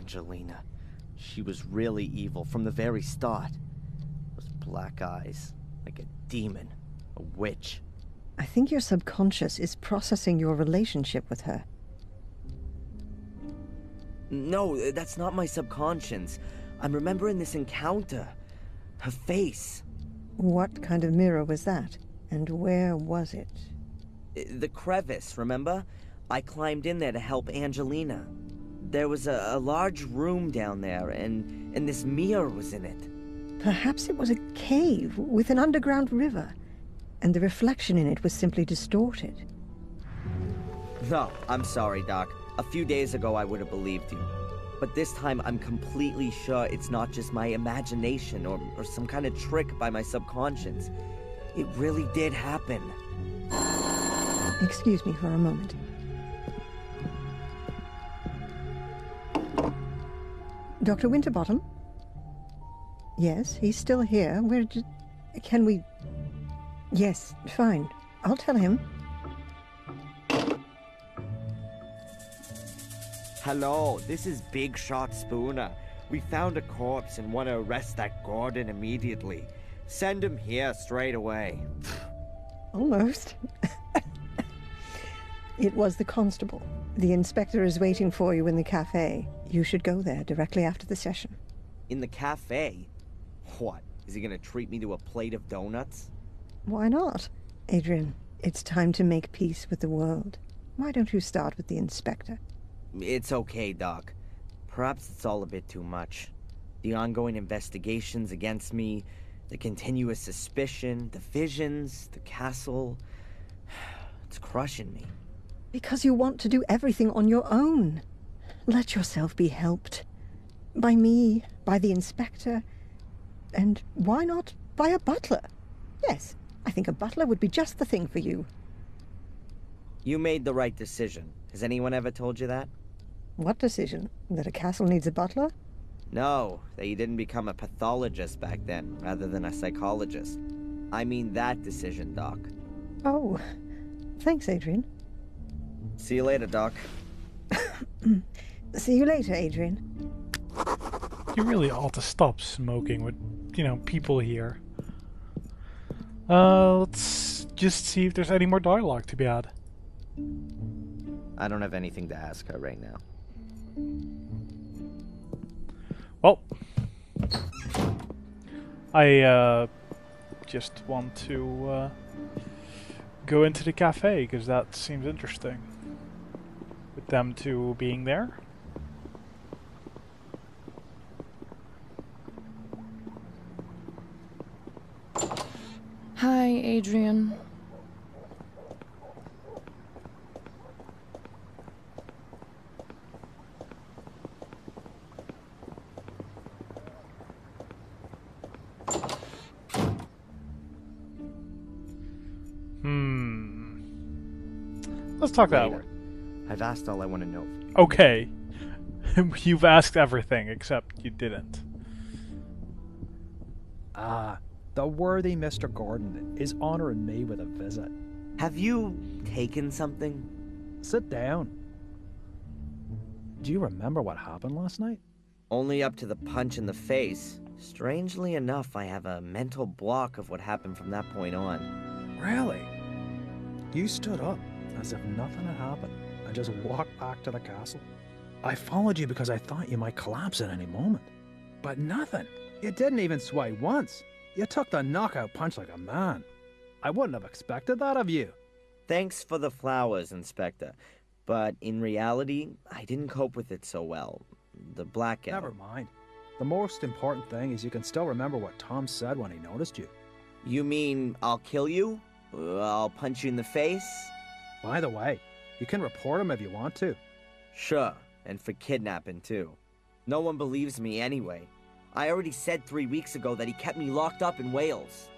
Angelina. She was really evil from the very start. Those black eyes, like a demon, a witch. I think your subconscious is processing your relationship with her. No, that's not my subconscious. I'm remembering this encounter. Her face. What kind of mirror was that? And where was it? The crevice, remember? I climbed in there to help Angelina. There was a large room down there, and this mirror was in it. Perhaps it was a cave with an underground river, and the reflection in it was simply distorted. No, I'm sorry, Doc. A few days ago I would have believed you. But this time I'm completely sure it's not just my imagination or some kind of trick by my subconscious. It really did happen. Excuse me for a moment. Dr. Winterbottom? Yes, he's still here. Can we... Yes, fine. I'll tell him. Hello, this is Big Shot Spooner. We found a corpse and want to arrest that Gordon immediately. Send him here straight away. Almost. It was the constable. The inspector is waiting for you in the cafe. You should go there directly after the session. In the cafe? What? Is he gonna treat me to a plate of donuts? Why not? Adrian, it's time to make peace with the world. Why don't you start with the inspector? It's okay, Doc. Perhaps it's all a bit too much. The ongoing investigations against me, the continuous suspicion, the visions, the castle... It's crushing me. Because you want to do everything on your own. Let yourself be helped. By me, by the inspector, and why not by a butler? Yes, I think a butler would be just the thing for you. You made the right decision. Has anyone ever told you that? What decision? That a castle needs a butler? No, that you didn't become a pathologist back then, rather than a psychologist. I mean that decision, Doc. Oh, thanks, Adrian. See you later, Doc. See you later, Adrian. You really ought to stop smoking with, people here. Let's just see if there's any more dialogue to be had. I don't have anything to ask her right now. Well, I just want to go into the cafe because that seems interesting. With them two being there. Hi, Adrian. Let's talk that Later. way. I've asked all I want to know. Okay. You've asked everything, except you didn't. The worthy Mr. Gordon is honoring me with a visit. Have you taken something? Sit down. Do you remember what happened last night? Only up to the punch in the face. Strangely enough, I have a mental block of what happened from that point on. Really? You stood up as if nothing had happened and just walked back to the castle. I followed you because I thought you might collapse at any moment. But nothing. You didn't even sway once. You took the knockout punch like a man. I wouldn't have expected that of you. Thanks for the flowers, Inspector. But in reality, I didn't cope with it so well. The blackout. Never mind. The most important thing is you can still remember what Tom said when he noticed you. You mean I'll kill you? I'll punch you in the face? By the way, you can report him if you want to. Sure, and for kidnapping too. No one believes me anyway. I already said 3 weeks ago that he kept me locked up in Wales.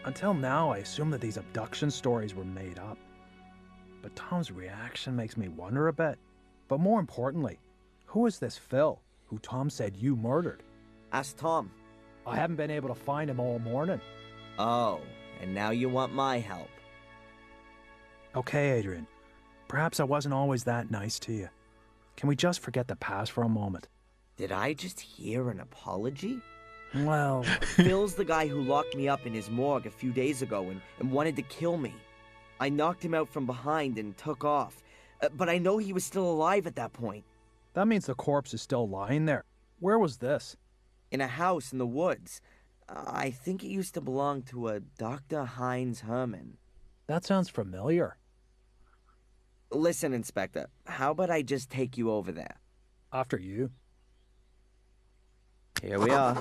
Until now, I assumed that these abduction stories were made up. But Tom's reaction makes me wonder a bit. But more importantly, who is this Phil, who Tom said you murdered? Ask Tom. I haven't been able to find him all morning. Oh, and now you want my help. Okay, Adrian. Perhaps I wasn't always that nice to you. Can we just forget the past for a moment? Did I just hear an apology? Well, Phil's the guy who locked me up in his morgue a few days ago and wanted to kill me. I knocked him out from behind and took off. But I know he was still alive at that point. that means the corpse is still lying there. Where was this? In a house in the woods. I think it used to belong to a Dr. Heinz Herman. That sounds familiar. Listen, Inspector, how about I just take you over there? After you. Here we are.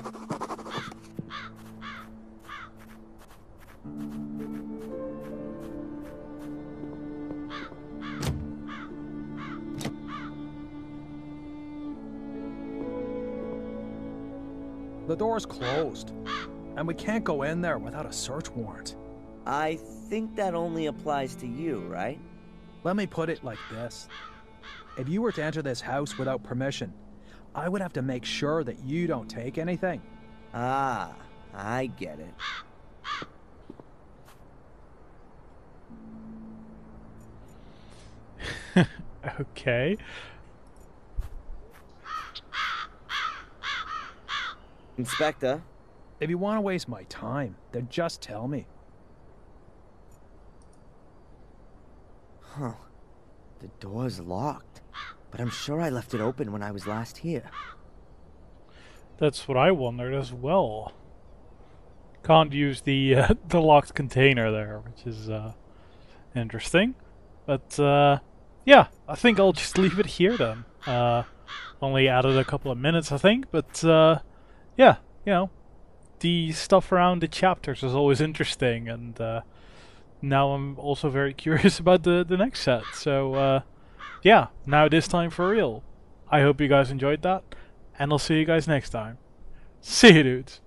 The door's closed, and we can't go in there without a search warrant. I think that only applies to you, right? Let me put it like this. If you were to enter this house without permission, I would have to make sure that you don't take anything. Ah, I get it. Okay. Inspector, If you want to waste my time, then just tell me. huh. The door's locked, but I'm sure I left it open when I was last here. That's what I wondered as well. Can't use the the locked container there, which is interesting. But yeah, I think I'll just leave it here then. Only added a couple of minutes, I think, but yeah, you know, the stuff around the chapters is always interesting, and now I'm also very curious about the next set. So yeah, now it is time for real. I hope you guys enjoyed that, and I'll see you guys next time. See you, dudes.